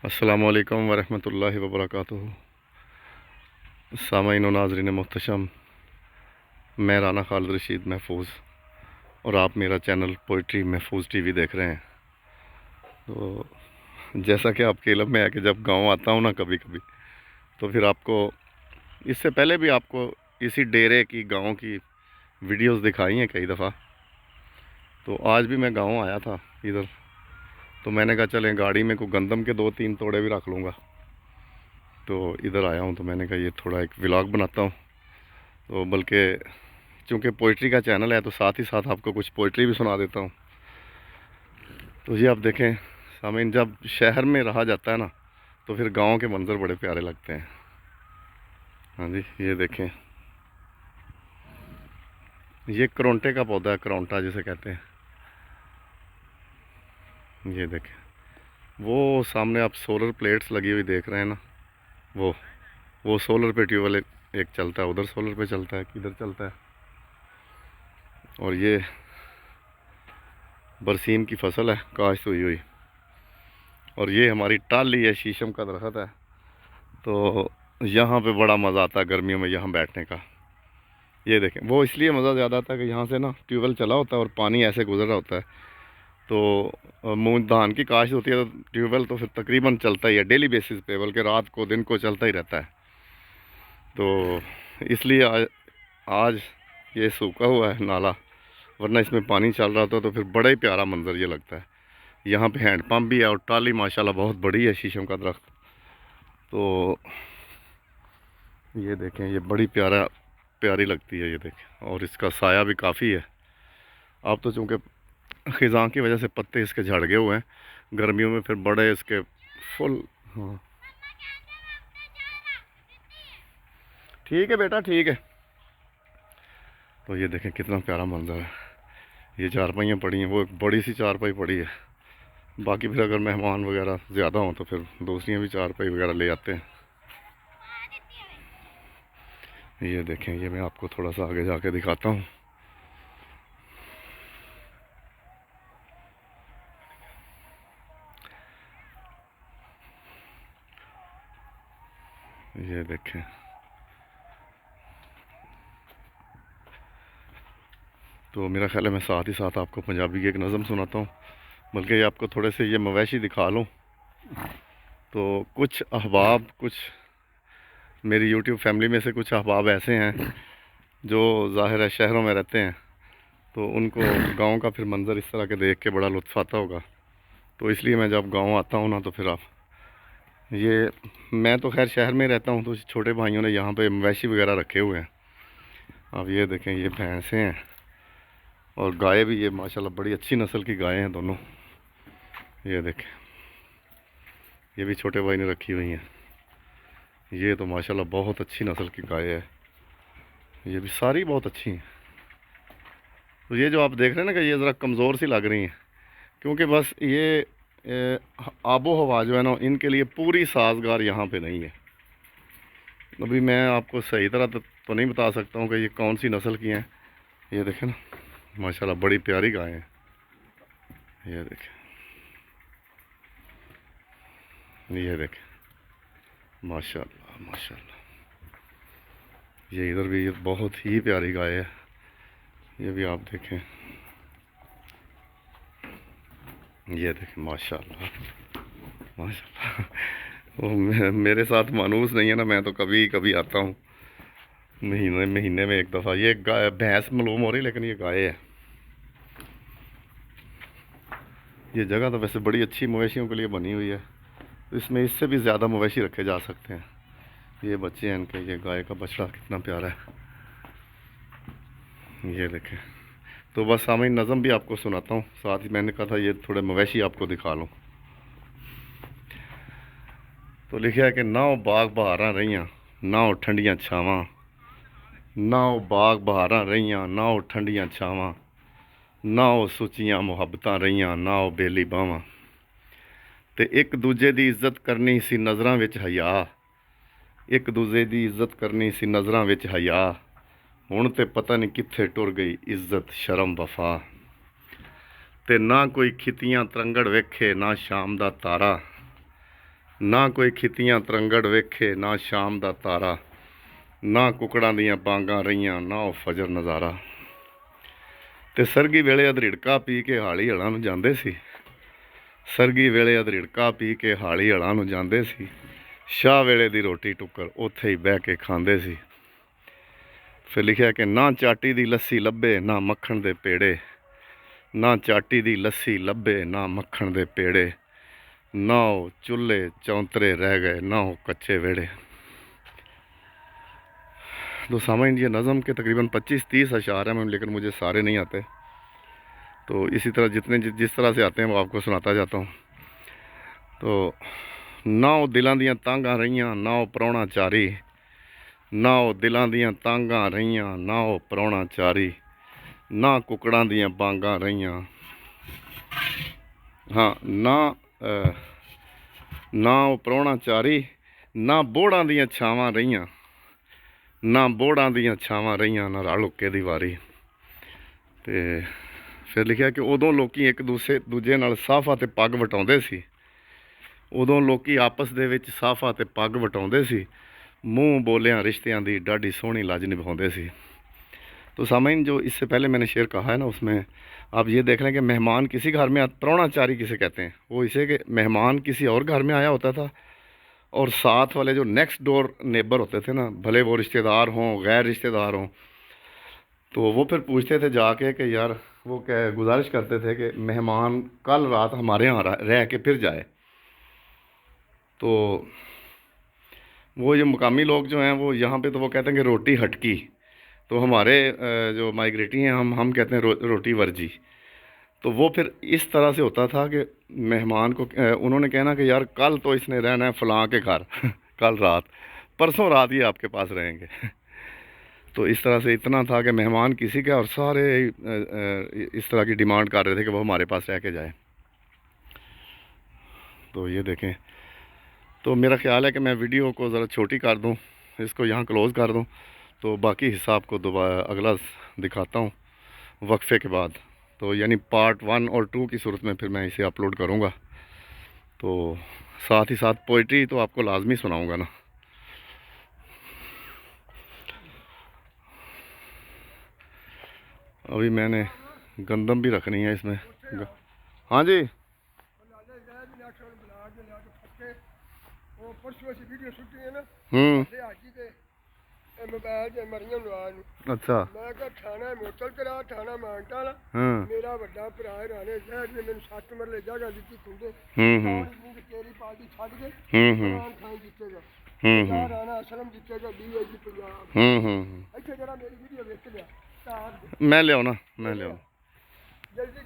अस्सलामु अलैकुम वरहमतुल्लाहि वबरकातुहू। सामाईन व नाज़रीन मोहतरम, मैं राना खालिद रशीद महफूज और आप मेरा चैनल पोइट्री महफूज टीवी देख रहे हैं। तो जैसा कि आपके इल्म में है कि जब गांव आता हूँ ना कभी कभी, तो फिर आपको इससे पहले भी आपको इसी डेरे की गांव की वीडियोस दिखाई हैं कई दफ़ा। तो आज भी मैं गांव आया था इधर, तो मैंने कहा चलें गाड़ी में को गंदम के 2-3 तोड़े भी रख लूँगा। तो इधर आया हूँ, तो मैंने कहा ये थोड़ा एक व्लॉग बनाता हूँ। तो बल्कि चूँकि पोइट्री का चैनल है तो साथ ही साथ आपको कुछ पोइट्री भी सुना देता हूँ। तो ये आप देखें सामीन, जब शहर में रहा जाता है ना तो फिर गांव के मंज़र बड़े प्यारे लगते हैं। हाँ जी, ये देखें, ये करौंटे का पौधा है, करौंटा जिसे कहते हैं। ये देखें, वो सामने आप सोलर प्लेट्स लगी हुई देख रहे हैं ना, वो सोलर पे ट्यूबवेल एक चलता है, उधर सोलर पे चलता है, किधर चलता है। और ये बरसीम की फसल है, काश्त हुई हुई। और ये हमारी टाली है, शीशम का दरख्त है। तो यहाँ पे बड़ा मज़ा आता है गर्मियों में यहाँ बैठने का। ये देखें, वो इसलिए मज़ा ज़्यादा आता है कि यहाँ से ना ट्यूबवेल चला होता है और पानी ऐसे गुजर रहा होता है। तो मूंग धान की काश्त होती है तो ट्यूबवेल तो फिर तकरीबन चलता ही है डेली बेसिस पे, बल्कि रात को दिन को चलता ही रहता है। तो इसलिए आज ये सूखा हुआ है नाला, वरना इसमें पानी चल रहा था तो फिर बड़ा ही प्यारा मंजर ये लगता है। यहाँ पे हैंडपम्प भी है और टाली माशाल्लाह बहुत बड़ी है, शीशम का दरख्त। तो ये देखें, ये बड़ी प्यारी लगती है, ये देखें। और इसका साया भी काफ़ी है। अब तो चूँकि ख़िज़ां की वजह से पत्ते इसके झड़ गए हुए हैं, गर्मियों में फिर बड़े इसके फुल। हाँ ठीक है बेटा, ठीक है। तो ये देखें कितना प्यारा मंजर है। ये चारपाइयाँ पड़ी हैं, वो एक बड़ी सी चारपाई पड़ी है। बाकी फिर अगर मेहमान वगैरह ज़्यादा हों तो फिर दूसरियाँ भी चारपाई वगैरह ले आते हैं। ये देखें, ये मैं आपको थोड़ा सा आगे जाके दिखाता हूँ। ये देखें, तो मेरा ख्याल है मैं साथ ही साथ आपको पंजाबी की एक नज़म सुनाता हूँ, बल्कि ये आपको थोड़े से ये मवेशी दिखा लूँ। तो कुछ अहबाब, कुछ मेरी यूट्यूब फैमिली में से कुछ अहबाब ऐसे हैं जो ज़ाहिर है शहरों में रहते हैं, तो उनको गांव का फिर मंज़र इस तरह के देख के बड़ा लुत्फ़ आता होगा। तो इसलिए मैं जब गांव आता हूँ ना तो फिर आप ये, मैं तो खैर शहर में रहता हूँ, तो छोटे भाइयों ने यहाँ पे मवेशी वगैरह रखे हुए हैं। अब ये देखें, ये भैंसें हैं और गाय भी, ये माशाल्लाह बड़ी अच्छी नस्ल की गायें हैं दोनों। ये देखें, ये भी छोटे भाई ने रखी हुई हैं। ये तो माशाल्लाह बहुत अच्छी नस्ल की गाय है, ये भी सारी बहुत अच्छी हैं। तो ये जो आप देख रहे हैं ना कि ये ज़रा कमज़ोर सी लग रही हैं, क्योंकि बस ये आबो हवा जो है ना इनके लिए पूरी साजगार यहाँ पे नहीं है। अभी मैं आपको सही तरह तो नहीं बता सकता हूँ कि ये कौन सी नस्ल की हैं। ये देखें ना, माशाल्लाह बड़ी प्यारी गाय हैं। ये देखें, माशाल्लाह माशाल्लाह। ये इधर भी ये बहुत ही प्यारी गाय है, ये भी आप देखें। ये देखें माशाल्लाह माशाल्लाह। वो मेरे साथ मानूस नहीं है ना, मैं तो कभी कभी आता हूँ, महीने में एक दफ़ा। ये गाय भैंस मालूम हो रही, लेकिन ये गाय है। ये जगह तो वैसे बड़ी अच्छी मवेशियों के लिए बनी हुई है, तो इसमें इससे भी ज़्यादा मवेशी रखे जा सकते हैं। ये बच्चे हैं इनके, ये गाय का बछड़ा कितना प्यारा है। ये देखें, तो बस सामने नज़म भी आपको सुनाता हूँ, साथ ही मैंने कहा था ये थोड़े मवेशी आपको दिखा लूँ। तो लिखा है कि ना वो बाग बहारां रहियां, ना वो ठंडियां छावां, ना वो बाग बहारां रहियां, ना वो ठंडियां छावां, ना वो सुचियां मुहब्बतां रहियां, ना वो बेली बावां। ते एक दूजे दी इज्जत करनी सी नज़रां विच हया, एक दूजे दी इज्जत करनी सी नज़रां विच हया, हुण ते पता नहीं कित्थे टुर गई इज्जत शर्म वफा। ते ना कोई खितियां तरंगड़ वेखे, ना शाम दा तारा, ना कोई खितियां तरंगड़ वेखे ना शाम दा तारा, ना कुकड़ां दियां बांगां रहीआं ना ओ फजर नज़ारा। ते सरगी वेले अधरिड़का पी के हाली हलां नूं जांदे सी, सरगी वेले अधरिड़का पी के हाली हलां नूं जांदे सी, शाह वेले दी रोटी टुक्कर उत्थे ही बह के खांदे सी। फिर लिखिया कि ना चाटी दी लस्सी लब्भे ना मक्खण दे पेड़े, ना चाटी दी लस्सी लब्भे ना मक्खण दे पेड़े, ना ओ चुल्हे चौंतरे रह गए ना ओ कच्चे वेड़े। तो सामाइन ये नज़म के तकरीबन 25-30 अशार हैं, लेकिन मुझे सारे नहीं आते, तो इसी तरह जिस तरह से आते हैं वो आपको सुनाता जाता हूँ। तो ना ओ दिलां दियां तांगां रहीआं ना ओ परौणा चारी, ना ओ दिलां दियां तांगां रहीआं ना ओ परौणा चारी, ना कुकड़ां दियां बांगां रहीआं, हाँ ना ओ परौणा चारी, ना बोड़ां दियां छावां रहीआं, ना बोड़ां दियां छावां रहीआं ना रल हुक्के दी वारी। ते फिर लिखिया कि उदों लोकी एक दूजे नाल साफा ते पग वटाउंदे सी, उदों लोकी आपस दे विच साफा ते पग वटाउंदे सी, मुँह बोलियां रिश्तियां दी डाढी सोहनी लज निभाउंदे सी। तो सामाइन जो इससे पहले मैंने शेर कहा है ना, उसमें आप ये देख लें कि मेहमान किसी घर में, परौणाचारी किसे कहते हैं, वो इसे कि मेहमान किसी और घर में आया होता था और साथ वाले जो नेक्स्ट डोर नेबर होते थे ना, भले वो रिश्तेदार हों गैर रिश्तेदार हों, तो वो फिर पूछते थे जाके कि यार, वो क्या गुजारिश करते थे कि मेहमान कल रात हमारे यहाँ रह के फिर जाए। तो वो ये मुकामी लोग जो हैं वो यहाँ पे तो वो कहते हैं कि रोटी हटकी, तो हमारे जो माइग्रेटी हैं हम कहते हैं रोटी वर्जी। तो वो फिर इस तरह से होता था कि मेहमान को उन्होंने कहना कि यार कल तो इसने रहना है फ़लाँ के घर कल रात, परसों रात ये आपके पास रहेंगे। तो इस तरह से इतना था कि मेहमान किसी का, और सारे इस तरह की डिमांड कर रहे थे कि वो हमारे पास रह के जाए। तो ये देखें, तो मेरा ख़्याल है कि मैं वीडियो को ज़रा छोटी कर दूं, इसको यहाँ क्लोज़ कर दूं, तो बाकी हिस्सा आपको दोबारा अगला दिखाता हूँ वक्फे के बाद। तो यानी पार्ट 1 और 2 की सूरत में फिर मैं इसे अपलोड करूँगा। तो साथ ही साथ पोइट्री तो आपको लाजमी सुनाऊँगा ना। अभी मैंने गंदम भी रखनी है इसमें। हाँ जी, अच्छा, मैं कहा थाना मोतल करा थाना मानटा वाला मेरा बड़ा भरा राणे शहर ने मैंने 7 मरले जगह दी खुंदे तेरी पार्टी छड़ के इमरान खान जीतेगा, राणा असलम जीतेगा, डीआईजी पंजाब। अच्छा जरा मेरी वीडियो देख लिया, मैं ले आओ ना, मैं ले आओ। जल्दी